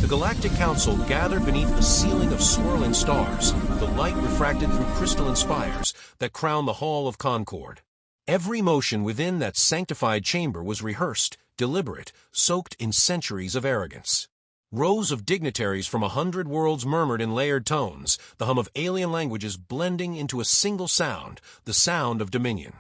The Galactic Council gathered beneath a ceiling of swirling stars, the light refracted through crystalline spires that crowned the Hall of Concord. Every motion within that sanctified chamber was rehearsed, deliberate, soaked in centuries of arrogance. Rows of dignitaries from 100 worlds murmured in layered tones, the hum of alien languages blending into a single sound, the sound of dominion.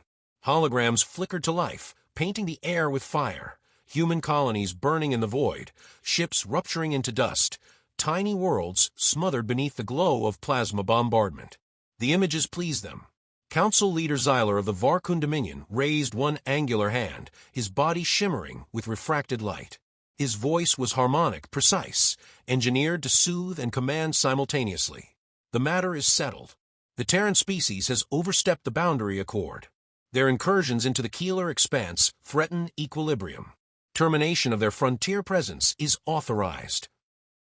Holograms flickered to life, painting the air with fire. Human colonies burning in the void, ships rupturing into dust, tiny worlds smothered beneath the glow of plasma bombardment. The images pleased them. Council leader Xyler of the Varkun Dominion raised one angular hand, his body shimmering with refracted light. His voice was harmonic, precise, engineered to soothe and command simultaneously. The matter is settled. The Terran species has overstepped the boundary accord. Their incursions into the Keeler expanse threaten equilibrium. Termination of their frontier presence is authorized.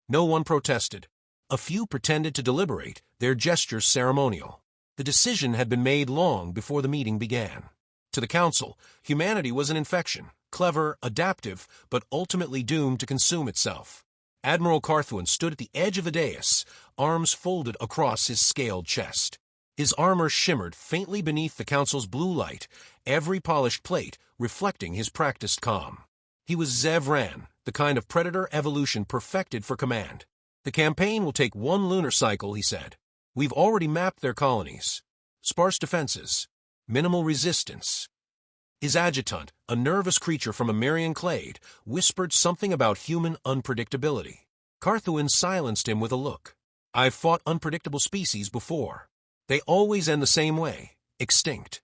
No one protested. A few pretended to deliberate, their gestures ceremonial. The decision had been made long before the meeting began. To the Council, humanity was an infection, clever, adaptive, but ultimately doomed to consume itself. Admiral Carthuan stood at the edge of the dais, arms folded across his scaled chest. His armor shimmered faintly beneath the Council's blue light, every polished plate reflecting his practiced calm. He was Zev Ran, the kind of predator evolution perfected for command. The campaign will take 1 lunar cycle, he said. We've already mapped their colonies. Sparse defenses. Minimal resistance. His adjutant, a nervous creature from a Mirian clade, whispered something about human unpredictability. Carthuan silenced him with a look. I've fought unpredictable species before. They always end the same way, extinct.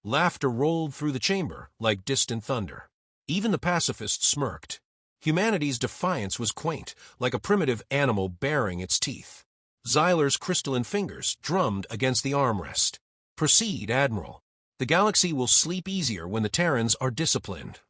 Laughter rolled through the chamber like distant thunder. Even the pacifists smirked. Humanity's defiance was quaint, like a primitive animal baring its teeth. Xyler's crystalline fingers drummed against the armrest. Proceed, Admiral. The galaxy will sleep easier when the Terrans are disciplined.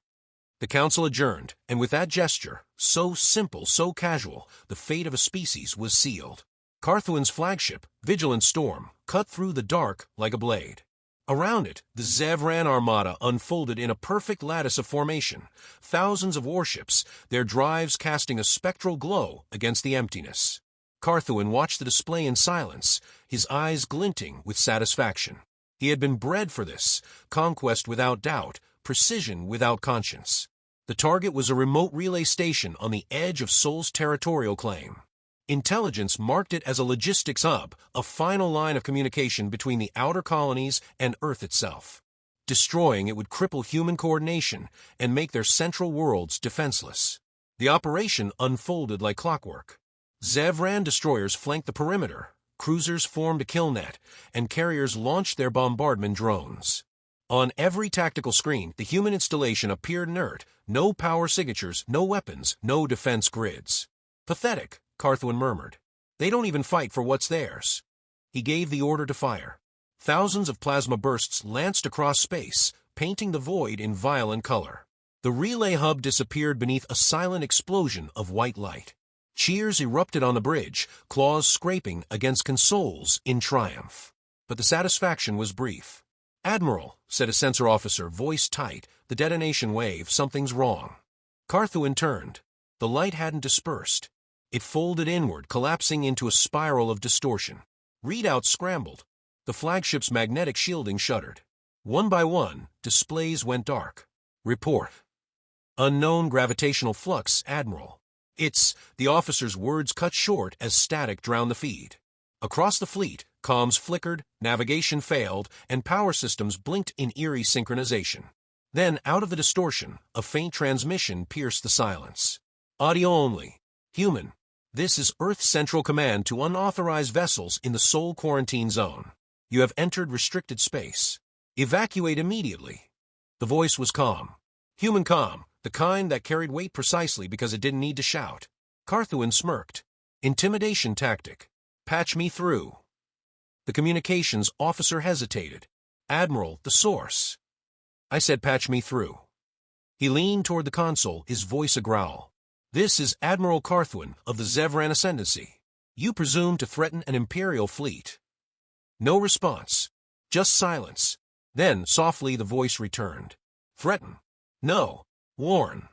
The Council adjourned, and with that gesture, so simple, so casual, the fate of a species was sealed. Carthuan's flagship, Vigilant Storm, cut through the dark like a blade. Around it, the Zev Ran armada unfolded in a perfect lattice of formation, thousands of warships, their drives casting a spectral glow against the emptiness. Carthuan watched the display in silence, his eyes glinting with satisfaction. He had been bred for this, conquest without doubt, precision without conscience. The target was a remote relay station on the edge of Sol's territorial claim. Intelligence marked it as a logistics hub, a final line of communication between the outer colonies and Earth itself. Destroying it would cripple human coordination and make their central worlds defenseless. The operation unfolded like clockwork. Zev Ran destroyers flanked the perimeter, cruisers formed a kill net, and carriers launched their bombardment drones. On every tactical screen, the human installation appeared inert, no power signatures, no weapons, no defense grids. Pathetic, Carthuan murmured. They don't even fight for what's theirs. He gave the order to fire. Thousands of plasma bursts lanced across space, painting the void in violent color. The relay hub disappeared beneath a silent explosion of white light. Cheers erupted on the bridge, claws scraping against consoles in triumph. But the satisfaction was brief. Admiral, said a sensor officer, voice tight, the detonation wave, something's wrong. Carthuan turned. The light hadn't dispersed. It folded inward, collapsing into a spiral of distortion. Readouts scrambled. The flagship's magnetic shielding shuddered. One by one, displays went dark. Report. Unknown gravitational flux, Admiral. The officer's words cut short as static drowned the feed. Across the fleet, comms flickered, navigation failed, and power systems blinked in eerie synchronization. Then, out of the distortion, a faint transmission pierced the silence. Audio only. Human. This is Earth's Central Command to unauthorized vessels in the Sol Quarantine Zone. You have entered restricted space. Evacuate immediately. The voice was calm. Human calm, the kind that carried weight precisely because it didn't need to shout. Carthuan smirked. Intimidation tactic. Patch me through. The communications officer hesitated. Admiral, the source. I said patch me through. He leaned toward the console, his voice a growl. This is Admiral Carthuan of the Zev Ran Ascendancy. You presume to threaten an Imperial fleet. No response. Just silence. Then, softly, the voice returned. Threaten. No. Warn.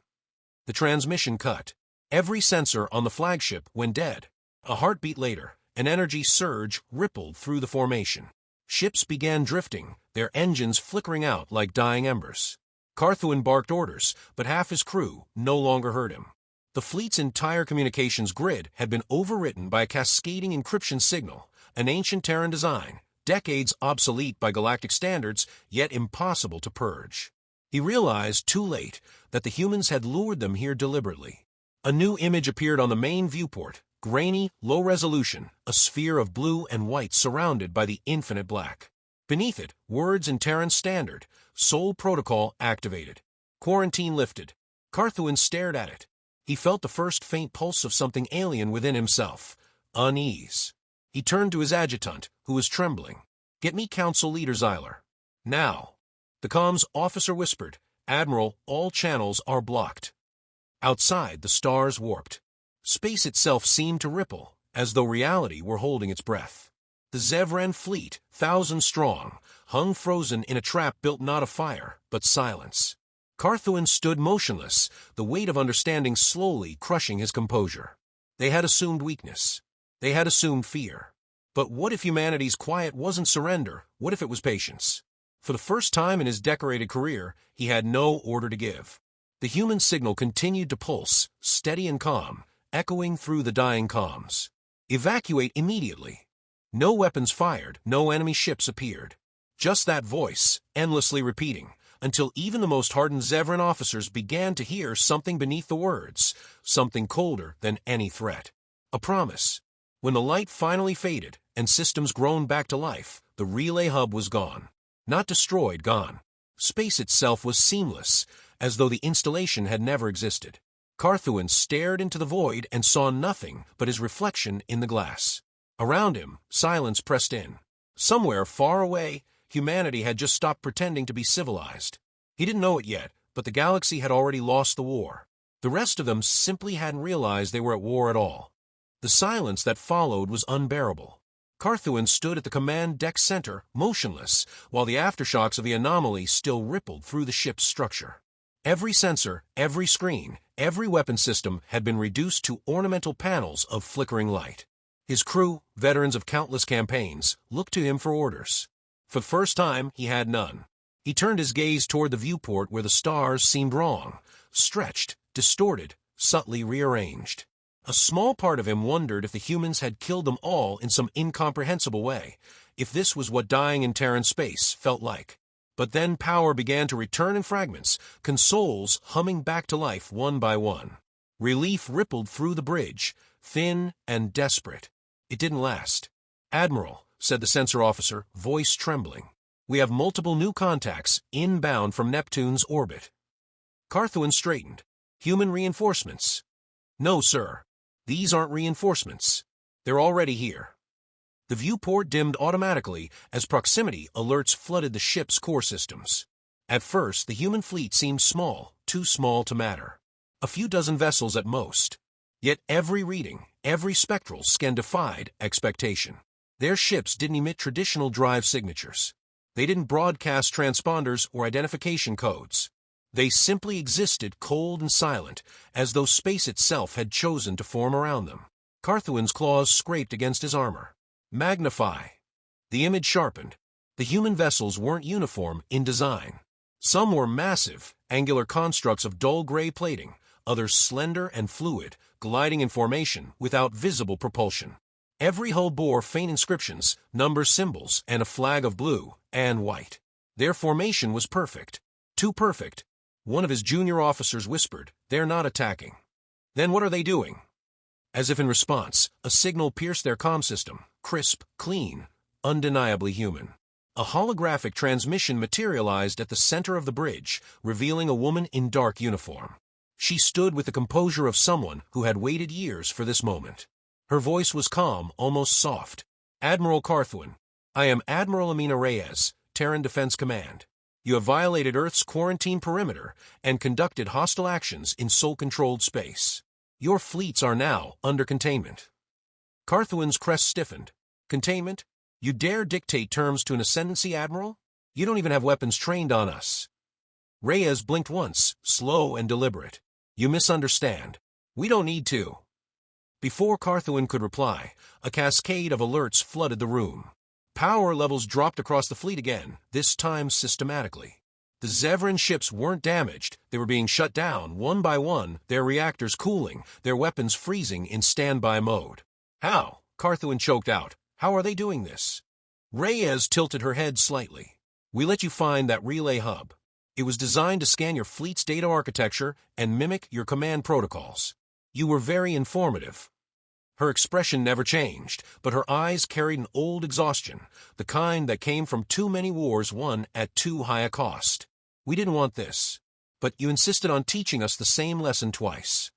The transmission cut. Every sensor on the flagship went dead. A heartbeat later, an energy surge rippled through the formation. Ships began drifting, their engines flickering out like dying embers. Carthuan barked orders, but half his crew no longer heard him. The fleet's entire communications grid had been overwritten by a cascading encryption signal, an ancient Terran design, decades obsolete by galactic standards, yet impossible to purge. He realized, too late, that the humans had lured them here deliberately. A new image appeared on the main viewport, grainy, low resolution, a sphere of blue and white surrounded by the infinite black. Beneath it, words in Terran standard, Sol protocol activated. Quarantine lifted. Carthuan stared at it. He felt the first faint pulse of something alien within himself. Unease. He turned to his adjutant, who was trembling. "Get me Council Leader Zyler. Now." The comms officer whispered, "Admiral, all channels are blocked." Outside, the stars warped. Space itself seemed to ripple, as though reality were holding its breath. The Zevran fleet, 1,000 strong, hung frozen in a trap built not of fire, but silence. Carthuan stood motionless, the weight of understanding slowly crushing his composure. They had assumed weakness. They had assumed fear. But what if humanity's quiet wasn't surrender? What if it was patience? For the first time in his decorated career, he had no order to give. The human signal continued to pulse, steady and calm, echoing through the dying comms. "Evacuate immediately." No weapons fired, no enemy ships appeared. Just that voice, endlessly repeating, until even the most hardened Zevran officers began to hear something beneath the words, something colder than any threat. A promise. When the light finally faded, and systems groaned back to life, the relay hub was gone. Not destroyed, gone. Space itself was seamless, as though the installation had never existed. Carthuan stared into the void and saw nothing but his reflection in the glass. Around him, silence pressed in. Somewhere far away, humanity had just stopped pretending to be civilized. He didn't know it yet, but the galaxy had already lost the war. The rest of them simply hadn't realized they were at war at all. The silence that followed was unbearable. Carthuan stood at the command deck center, motionless, while the aftershocks of the anomaly still rippled through the ship's structure. Every sensor, every screen, every weapon system had been reduced to ornamental panels of flickering light. His crew, veterans of countless campaigns, looked to him for orders. For the first time, he had none. He turned his gaze toward the viewport where the stars seemed wrong, stretched, distorted, subtly rearranged. A small part of him wondered if the humans had killed them all in some incomprehensible way, if this was what dying in Terran space felt like. But then power began to return in fragments, consoles humming back to life one by one. Relief rippled through the bridge, thin and desperate. It didn't last. "Admiral," said the sensor officer, voice trembling. "We have multiple new contacts inbound from Neptune's orbit." Carthuan straightened. "Human reinforcements?" "No, sir. These aren't reinforcements. They're already here." The viewport dimmed automatically as proximity alerts flooded the ship's core systems. At first, the human fleet seemed small, too small to matter. A few dozen vessels at most. Yet every reading, every spectral scan defied expectation. Their ships didn't emit traditional drive signatures. They didn't broadcast transponders or identification codes. They simply existed cold and silent, as though space itself had chosen to form around them. Carthuan's claws scraped against his armor. "Magnify." The image sharpened. The human vessels weren't uniform in design. Some were massive, angular constructs of dull gray plating, others slender and fluid, gliding in formation without visible propulsion. Every hull bore faint inscriptions, number symbols, and a flag of blue and white. Their formation was perfect. Too perfect. One of his junior officers whispered, "They're not attacking." "Then what are they doing?" As if in response, a signal pierced their comm system, crisp, clean, undeniably human. A holographic transmission materialized at the center of the bridge, revealing a woman in dark uniform. She stood with the composure of someone who had waited years for this moment. Her voice was calm, almost soft. "Admiral Carthuan, I am Admiral Amina Reyes, Terran Defense Command. You have violated Earth's quarantine perimeter and conducted hostile actions in Sol-controlled space. Your fleets are now under containment." Carthuan's crest stiffened. "Containment? You dare dictate terms to an ascendancy, Admiral? You don't even have weapons trained on us." Reyes blinked once, slow and deliberate. "You misunderstand. We don't need to. Before Carthuan could reply, a cascade of alerts flooded the room. Power levels dropped across the fleet again, this time systematically. The Zevran ships weren't damaged, they were being shut down one by one, their reactors cooling, their weapons freezing in standby mode. How? Carthuan choked out. How are they doing this? Reyes tilted her head slightly. We let you find that relay hub. It was designed to scan your fleet's data architecture and mimic your command protocols. You were very informative. Her expression never changed, but her eyes carried an old exhaustion, the kind that came from too many wars won at too high a cost. We didn't want this, but you insisted on teaching us the same lesson twice.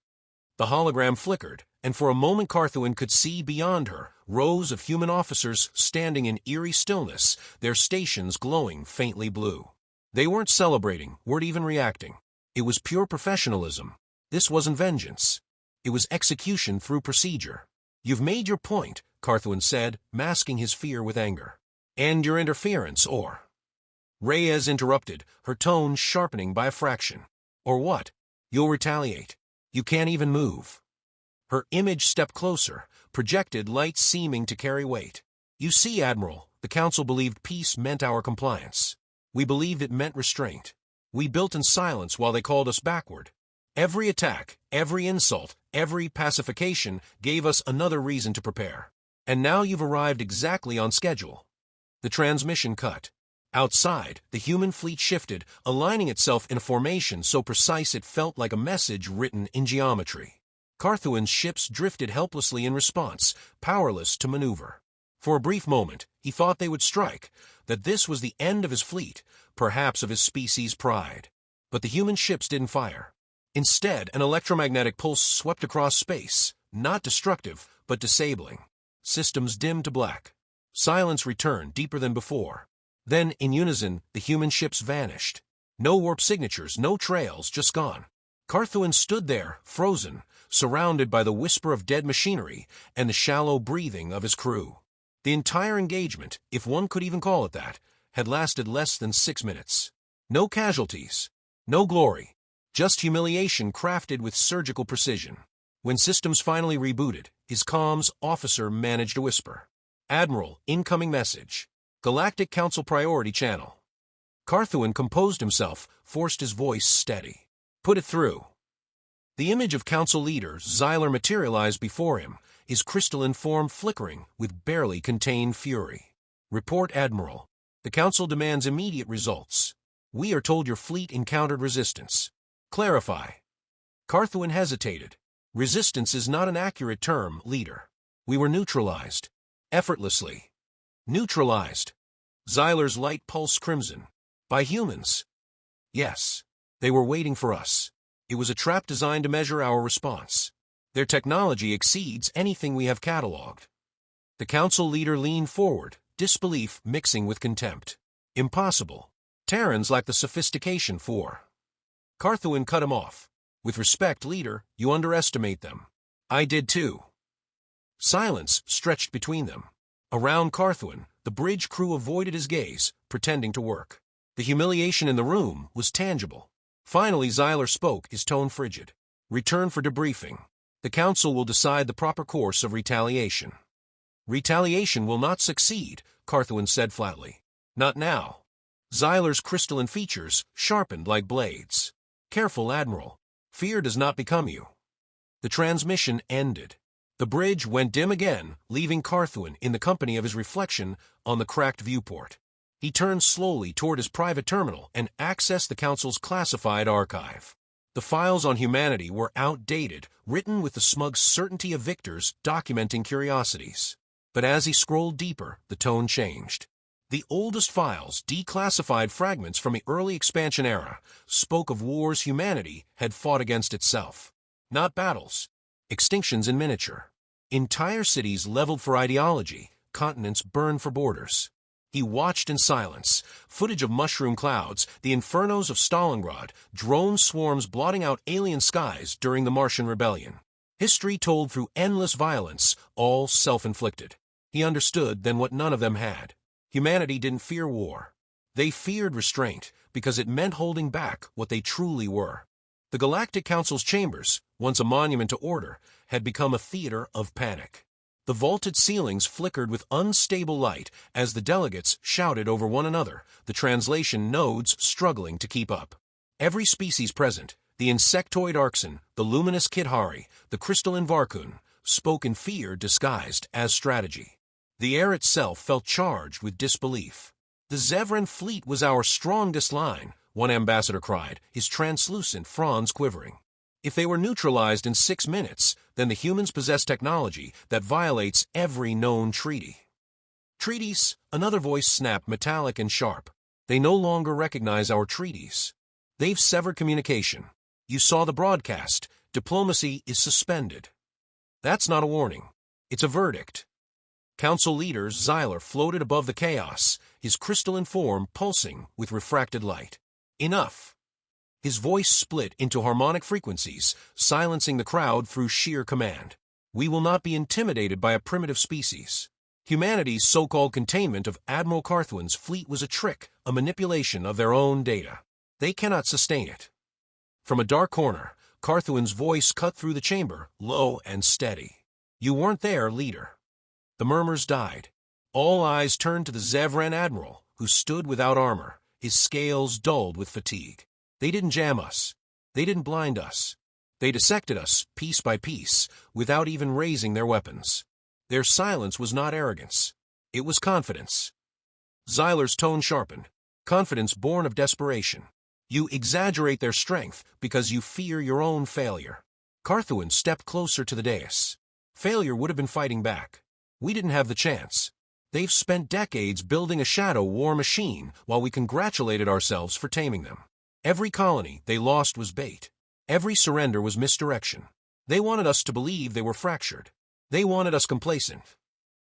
The hologram flickered, and for a moment Carthuan could see beyond her rows of human officers standing in eerie stillness, their stations glowing faintly blue. They weren't celebrating, weren't even reacting. It was pure professionalism. This wasn't vengeance. It was execution through procedure. You've made your point, Carthuan said, masking his fear with anger. And your interference, or... Reyes interrupted, her tone sharpening by a fraction. Or what? You'll retaliate. You can't even move. Her image stepped closer, projected light seeming to carry weight. You see, Admiral, the Council believed peace meant our compliance. We believed it meant restraint. We built in silence while they called us backward. Every attack, every insult, every pacification gave us another reason to prepare. And now you've arrived exactly on schedule. The transmission cut. Outside, the human fleet shifted, aligning itself in a formation so precise it felt like a message written in geometry. Carthuan's ships drifted helplessly in response, powerless to maneuver. For a brief moment, he thought they would strike, that this was the end of his fleet, perhaps of his species' pride. But the human ships didn't fire. Instead, an electromagnetic pulse swept across space, not destructive, but disabling. Systems dimmed to black. Silence returned deeper than before. Then, in unison, the human ships vanished. No warp signatures, no trails, just gone. Carthuan stood there, frozen, surrounded by the whisper of dead machinery and the shallow breathing of his crew. The entire engagement, if one could even call it that, had lasted less than 6 minutes. No casualties, no glory, just humiliation crafted with surgical precision. When systems finally rebooted, his comms officer managed to whisper, "Admiral, incoming message. Galactic Council Priority Channel." Carthuan composed himself, forced his voice steady. "Put it through." The image of Council leader Xyler materialized before him, his crystalline form flickering with barely contained fury. "Report, Admiral. The Council demands immediate results. We are told your fleet encountered resistance. Clarify." Carthuan hesitated. "Resistance is not an accurate term, leader. We were neutralized. Effortlessly. Neutralized." Xyler's light pulsed crimson. "By humans." "Yes. They were waiting for us. It was a trap designed to measure our response. Their technology exceeds anything we have cataloged." The Council leader leaned forward, disbelief mixing with contempt. "Impossible. Terrans lack the sophistication for..." Carthuan cut him off. "With respect, leader, you underestimate them. I did too." Silence stretched between them. Around Carthuan, the bridge crew avoided his gaze, pretending to work. The humiliation in the room was tangible. Finally, Xyler spoke, his tone frigid. "Return for debriefing. The Council will decide the proper course of retaliation." "Retaliation will not succeed," Carthuan said flatly. "Not now." Xyler's crystalline features sharpened like blades. "Careful, Admiral. Fear does not become you." The transmission ended. The bridge went dim again, leaving Carthuan in the company of his reflection on the cracked viewport. He turned slowly toward his private terminal and accessed the Council's classified archive. The files on humanity were outdated, written with the smug certainty of victors documenting curiosities. But as he scrolled deeper, the tone changed. The oldest files, declassified fragments from the early expansion era, spoke of wars humanity had fought against itself. Not battles. Extinctions in miniature. Entire cities leveled for ideology, continents burned for borders. He watched in silence, footage of mushroom clouds, the infernos of Stalingrad, drone swarms blotting out alien skies during the Martian Rebellion. History told through endless violence, all self-inflicted. He understood then what none of them had. Humanity didn't fear war. They feared restraint, because it meant holding back what they truly were. The Galactic Council's chambers, once a monument to order, had become a theater of panic. The vaulted ceilings flickered with unstable light as the delegates shouted over one another, the translation nodes struggling to keep up. Every species present, the insectoid Arxen, the luminous Kidhari, the crystalline Varkun, spoke in fear disguised as strategy. The air itself felt charged with disbelief. "The Zevran fleet was our strongest line," one ambassador cried, his translucent fronds quivering. "If they were neutralized in 6 minutes, then the humans possess technology that violates every known treaty." "Treaties?" Another voice snapped, metallic and sharp. "They no longer recognize our treaties. They've severed communication. You saw the broadcast. Diplomacy is suspended." "That's not a warning. It's a verdict." Council leader Xyler floated above the chaos, his crystalline form pulsing with refracted light. "Enough." His voice split into harmonic frequencies, silencing the crowd through sheer command. "We will not be intimidated by a primitive species. Humanity's so-called containment of Admiral Carthuan's fleet was a trick, a manipulation of their own data. They cannot sustain it." From a dark corner, Carthuan's voice cut through the chamber, low and steady. "You weren't there, leader." The murmurs died. All eyes turned to the Zevran admiral, who stood without armor, his scales dulled with fatigue. "They didn't jam us. They didn't blind us. They dissected us, piece by piece, without even raising their weapons. Their silence was not arrogance. It was confidence." Xyler's tone sharpened. "Confidence born of desperation. You exaggerate their strength because you fear your own failure." Carthuan stepped closer to the dais. "Failure would have been fighting back. We didn't have the chance. They've spent decades building a shadow war machine while we congratulated ourselves for taming them. Every colony they lost was bait. Every surrender was misdirection. They wanted us to believe they were fractured. They wanted us complacent."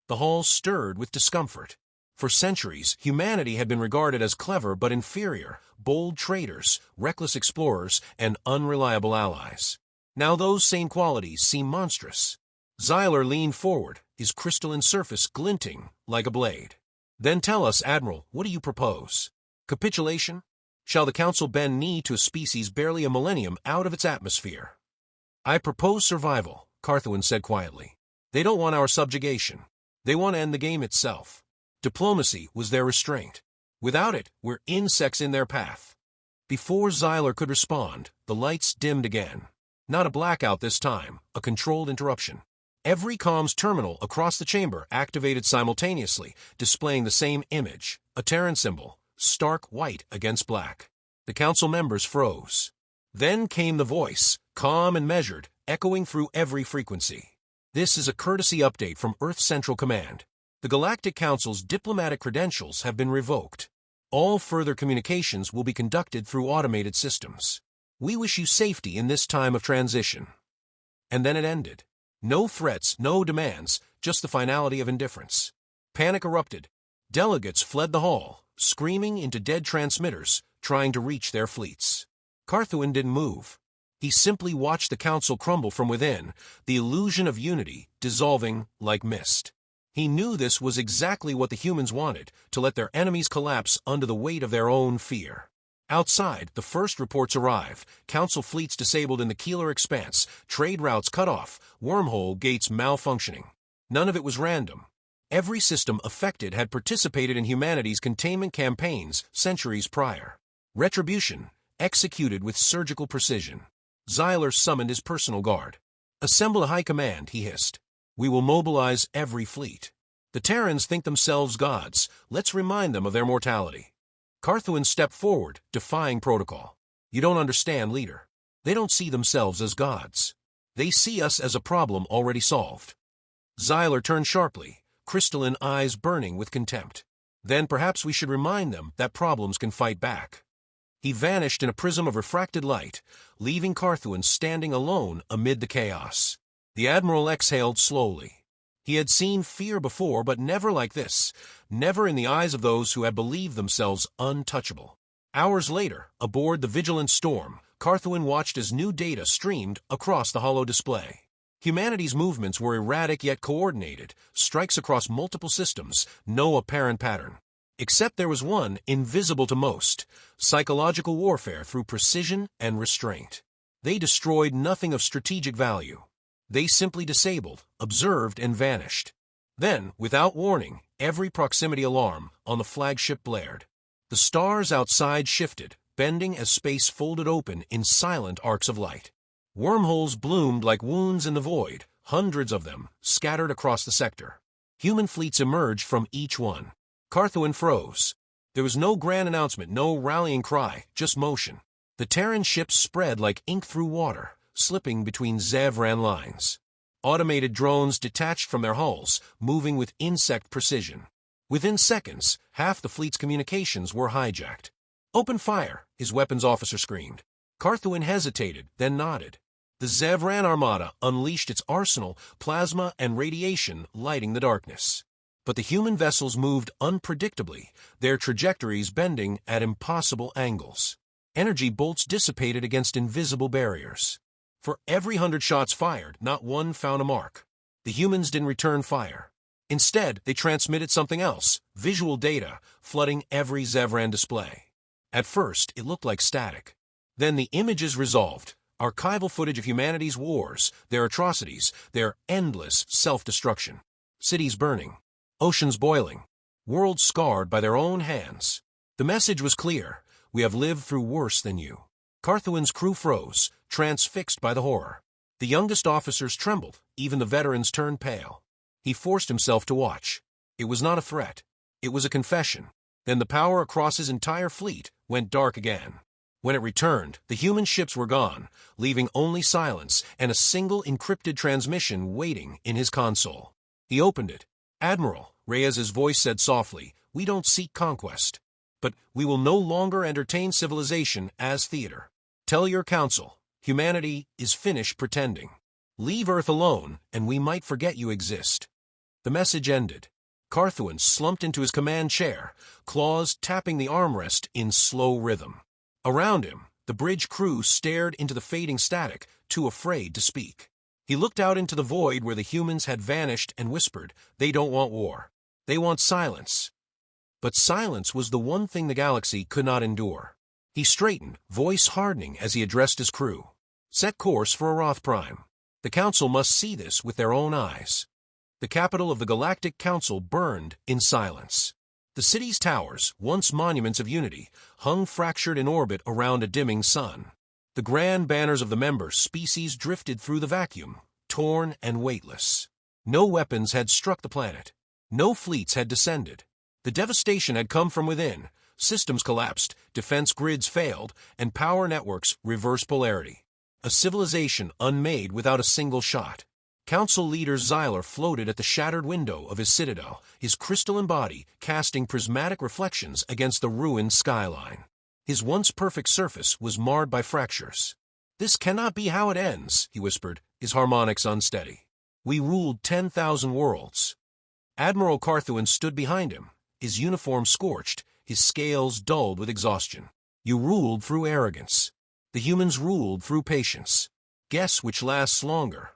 The hall stirred with discomfort. For centuries, humanity had been regarded as clever but inferior, bold traders, reckless explorers, and unreliable allies. Now those same qualities seem monstrous. Xyler leaned forward, his crystalline surface glinting like a blade. "Then tell us, Admiral, what do you propose? Capitulation? Shall the Council bend knee to a species barely a millennium out of its atmosphere?" "I propose survival," Carthuan said quietly. "They don't want our subjugation. They want to end the game itself. Diplomacy was their restraint. Without it, we're insects in their path." Before Xyler could respond, the lights dimmed again. Not a blackout this time, a controlled interruption. Every comms terminal across the chamber activated simultaneously, displaying the same image, a Terran symbol, stark white against black. The council members froze. Then came the voice, calm and measured, echoing through every frequency. "This is a courtesy update from Earth Central Command. The Galactic Council's diplomatic credentials have been revoked. All further communications will be conducted through automated systems. We wish you safety in this time of transition." And then it ended. No threats, no demands, just the finality of indifference. Panic erupted. Delegates fled the hall, screaming into dead transmitters, trying to reach their fleets. Carthuan didn't move. He simply watched the council crumble from within, the illusion of unity dissolving like mist. He knew this was exactly what the humans wanted, to let their enemies collapse under the weight of their own fear. Outside, the first reports arrived, council fleets disabled in the Keeler Expanse, trade routes cut off, wormhole gates malfunctioning. None of it was random. Every system affected had participated in humanity's containment campaigns centuries prior. Retribution, executed with surgical precision. Xyler summoned his personal guard. "Assemble a high command," he hissed. "We will mobilize every fleet. The Terrans think themselves gods. Let's remind them of their mortality." Carthuan stepped forward, defying protocol. "You don't understand, leader. They don't see themselves as gods. They see us as a problem already solved." Xyler turned sharply, crystalline eyes burning with contempt. "Then perhaps we should remind them that problems can fight back." He vanished in a prism of refracted light, leaving Carthuan standing alone amid the chaos. The Admiral exhaled slowly. He had seen fear before, but never like this, never in the eyes of those who had believed themselves untouchable. Hours later, aboard the Vigilant Storm, Carthuan watched as new data streamed across the holo display. Humanity's movements were erratic yet coordinated, strikes across multiple systems, no apparent pattern. Except there was one, invisible to most, psychological warfare through precision and restraint. They destroyed nothing of strategic value. They simply disabled, observed, and vanished. Then, without warning, every proximity alarm on the flagship blared. The stars outside shifted, bending as space folded open in silent arcs of light. Wormholes bloomed like wounds in the void, hundreds of them, scattered across the sector. Human fleets emerged from each one. Carthuan froze. There was no grand announcement, no rallying cry, just motion. The Terran ships spread like ink through water, slipping between Zevran lines. Automated drones detached from their hulls, moving with insect precision. Within seconds, half the fleet's communications were hijacked. "Open fire," his weapons officer screamed. Carthuan hesitated, then nodded. The Zevran armada unleashed its arsenal, plasma and radiation lighting the darkness. But the human vessels moved unpredictably, their trajectories bending at impossible angles. Energy bolts dissipated against invisible barriers. For every 100 shots fired, not one found a mark. The humans didn't return fire. Instead, they transmitted something else, visual data, flooding every Zevran display. At first, it looked like static. Then the images resolved. Archival footage of humanity's wars, their atrocities, their endless self-destruction. Cities burning. Oceans boiling. Worlds scarred by their own hands. The message was clear. We have lived through worse than you. Carthuan's crew froze, transfixed by the horror. The youngest officers trembled, even the veterans turned pale. He forced himself to watch. It was not a threat. It was a confession. Then the power across his entire fleet went dark again. When it returned, the human ships were gone, leaving only silence and a single encrypted transmission waiting in his console. He opened it. "Admiral," Reyes's voice said softly, "we don't seek conquest. But we will no longer entertain civilization as theater. Tell your council, humanity is finished pretending. Leave Earth alone, and we might forget you exist." The message ended. Carthuan slumped into his command chair, claws tapping the armrest in slow rhythm. Around him, the bridge crew stared into the fading static, too afraid to speak. He looked out into the void where the humans had vanished and whispered, "They don't want war. They want silence." But silence was the one thing the galaxy could not endure. He straightened, voice hardening as he addressed his crew. "Set course for Aroth Prime. The Council must see this with their own eyes." The capital of the Galactic Council burned in silence. The city's towers, once monuments of unity, hung fractured in orbit around a dimming sun. The grand banners of the member species drifted through the vacuum, torn and weightless. No weapons had struck the planet. No fleets had descended. The devastation had come from within. Systems collapsed, defense grids failed, and power networks reversed polarity. A civilization unmade without a single shot. Council leader Xyler floated at the shattered window of his citadel, his crystalline body casting prismatic reflections against the ruined skyline. His once perfect surface was marred by fractures. "This cannot be how it ends," he whispered, his harmonics unsteady. "We ruled 10,000 worlds." Admiral Carthuan stood behind him, his uniform scorched, his scales dulled with exhaustion. "You ruled through arrogance. The humans ruled through patience. Guess which lasts longer."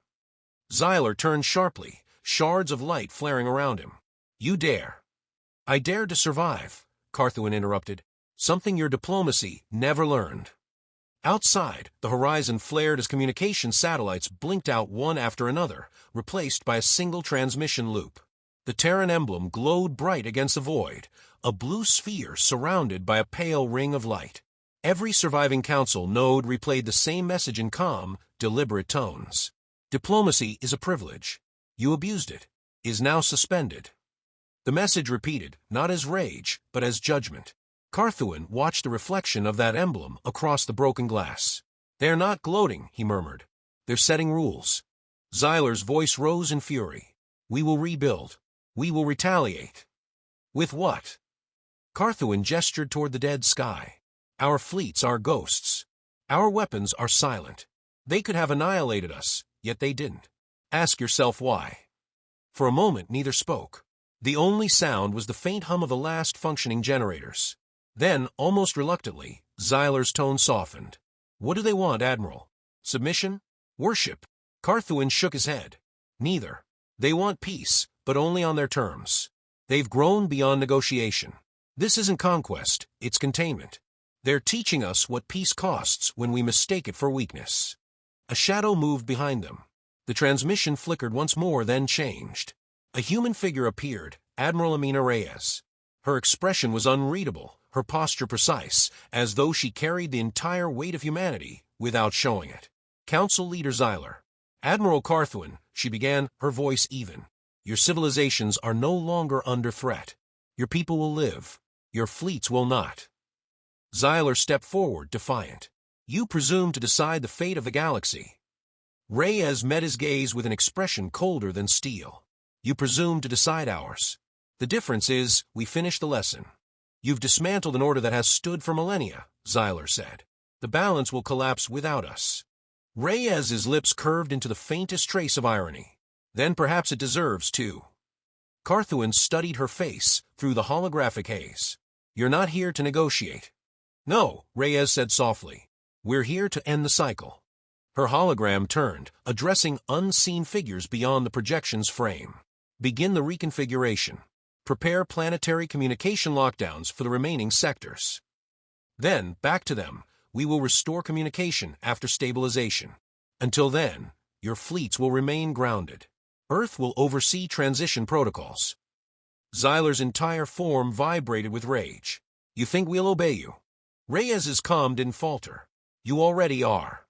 Xyler turned sharply, shards of light flaring around him. "You dare." "I dared to survive," Carthuan interrupted. "Something your diplomacy never learned." Outside, the horizon flared as communication satellites blinked out one after another, replaced by a single transmission loop. The Terran emblem glowed bright against the void, a blue sphere surrounded by a pale ring of light. Every surviving council node replayed the same message in calm, deliberate tones. "Diplomacy is a privilege. You abused it. Is now suspended." The message repeated, not as rage, but as judgment. Carthuan watched the reflection of that emblem across the broken glass. "They're not gloating," he murmured. "They're setting rules." Xyler's voice rose in fury. "We will rebuild. We will retaliate." "With what?" Carthuan gestured toward the dead sky. "Our fleets are ghosts. Our weapons are silent. They could have annihilated us, yet they didn't. Ask yourself why." For a moment neither spoke. The only sound was the faint hum of the last functioning generators. Then, almost reluctantly, Xyler's tone softened. "What do they want, Admiral? Submission? Worship?" Carthuan shook his head. "Neither. They want peace, but only on their terms. They've grown beyond negotiation. This isn't conquest, it's containment. They're teaching us what peace costs when we mistake it for weakness. A shadow moved behind them. The transmission flickered once more, then changed. A human figure appeared, Admiral Amina Reyes. Her expression was unreadable, her posture precise, as though she carried the entire weight of humanity without showing it. Council Leader Xyler. Admiral Carthuan, she began, her voice even. Your civilizations are no longer under threat. Your people will live. Your fleets will not. Xyler stepped forward, defiant. You presume to decide the fate of the galaxy. Reyes met his gaze with an expression colder than steel. You presume to decide ours. The difference is, we finish the lesson. You've dismantled an order that has stood for millennia, Xyler said. The balance will collapse without us. Reyes's lips curved into the faintest trace of irony. Then perhaps it deserves to. Carthuan studied her face through the holographic haze. You're not here to negotiate. No, Reyes said softly. We're here to end the cycle. Her hologram turned, addressing unseen figures beyond the projection's frame. Begin the reconfiguration. Prepare planetary communication lockdowns for the remaining sectors. Then, back to them, we will restore communication after stabilization. Until then, your fleets will remain grounded. Earth will oversee transition protocols. Xyler's entire form vibrated with rage. You think we'll obey you? Reyes's calm didn't falter. You already are.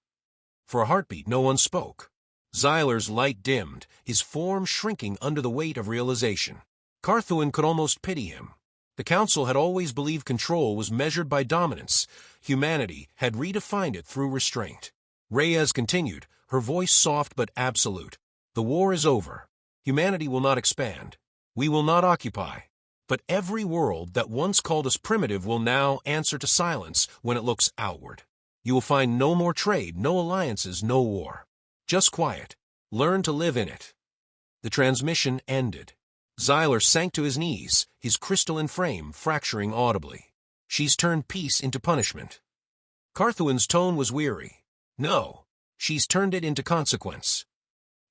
For a heartbeat, no one spoke. Xyler's light dimmed, his form shrinking under the weight of realization. Carthuan could almost pity him. The Council had always believed control was measured by dominance. Humanity had redefined it through restraint. Reyes continued, her voice soft but absolute. The war is over. Humanity will not expand. We will not occupy. But every world that once called us primitive will now answer to silence when it looks outward. You will find no more trade, no alliances, no war. Just quiet. Learn to live in it. The transmission ended. Xyler sank to his knees, his crystalline frame fracturing audibly. She's turned peace into punishment. Carthuan's tone was weary. No, she's turned it into consequence.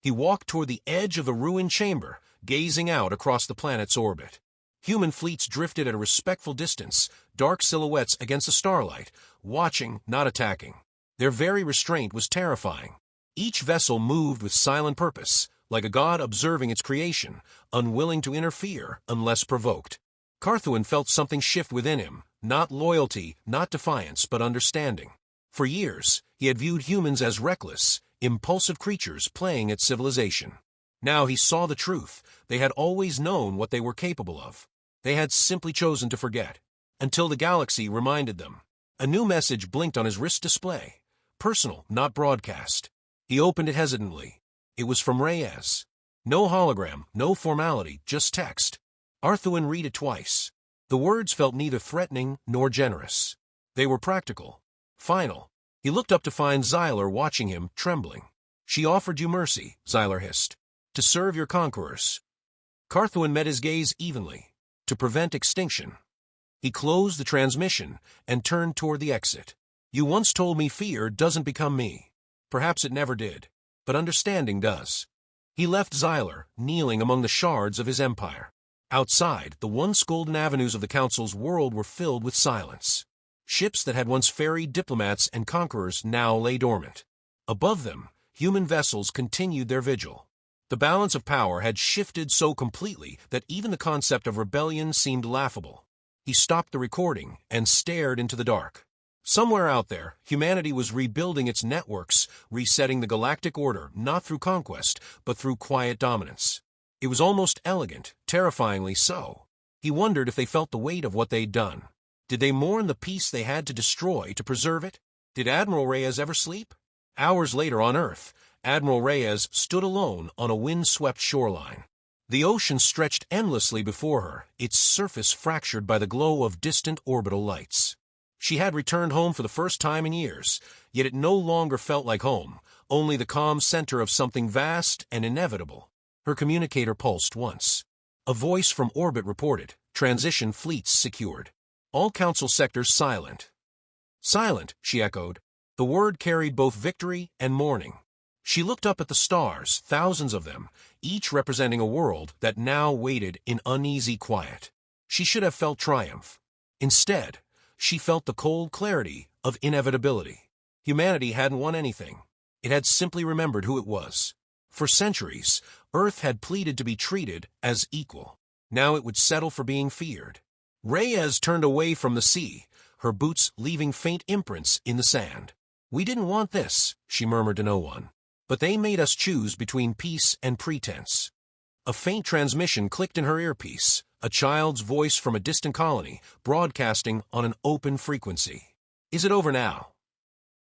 He walked toward the edge of the ruined chamber, gazing out across the planet's orbit. Human fleets drifted at a respectful distance, dark silhouettes against the starlight, watching, not attacking. Their very restraint was terrifying. Each vessel moved with silent purpose, like a god observing its creation, unwilling to interfere unless provoked. Carthuan felt something shift within him, not loyalty, not defiance, but understanding. For years, he had viewed humans as reckless, impulsive creatures playing at civilization. Now he saw the truth. They had always known what they were capable of. They had simply chosen to forget, until the galaxy reminded them. A new message blinked on his wrist display. Personal, not broadcast. He opened it hesitantly. It was from Reyes. No hologram, no formality, just text. Carthuan read it twice. The words felt neither threatening nor generous. They were practical. Final. He looked up to find Xyler watching him, trembling. She offered you mercy, Xyler hissed. To serve your conquerors. Carthuan met his gaze evenly. To prevent extinction. He closed the transmission and turned toward the exit. You once told me fear doesn't become me. Perhaps it never did. But understanding does. He left Xyler, kneeling among the shards of his empire. Outside, the once golden avenues of the Council's world were filled with silence. Ships that had once ferried diplomats and conquerors now lay dormant. Above them, human vessels continued their vigil. The balance of power had shifted so completely that even the concept of rebellion seemed laughable. He stopped the recording and stared into the dark. Somewhere out there, humanity was rebuilding its networks, resetting the galactic order, not through conquest, but through quiet dominance. It was almost elegant, terrifyingly so. He wondered if they felt the weight of what they'd done. Did they mourn the peace they had to destroy to preserve it? Did Admiral Reyes ever sleep? Hours later on Earth, Admiral Reyes stood alone on a wind-swept shoreline. The ocean stretched endlessly before her, its surface fractured by the glow of distant orbital lights. She had returned home for the first time in years, yet it no longer felt like home, only the calm center of something vast and inevitable. Her communicator pulsed once. A voice from orbit reported, transition fleets secured. All Council sectors silent. Silent, she echoed. The word carried both victory and mourning. She looked up at the stars, thousands of them, each representing a world that now waited in uneasy quiet. She should have felt triumph. Instead, she felt the cold clarity of inevitability. Humanity hadn't won anything. It had simply remembered who it was. For centuries, Earth had pleaded to be treated as equal. Now it would settle for being feared. Reyes turned away from the sea, her boots leaving faint imprints in the sand. "We didn't want this," she murmured to no one. "But they made us choose between peace and pretense." A faint transmission clicked in her earpiece, a child's voice from a distant colony, broadcasting on an open frequency. "Is it over now?"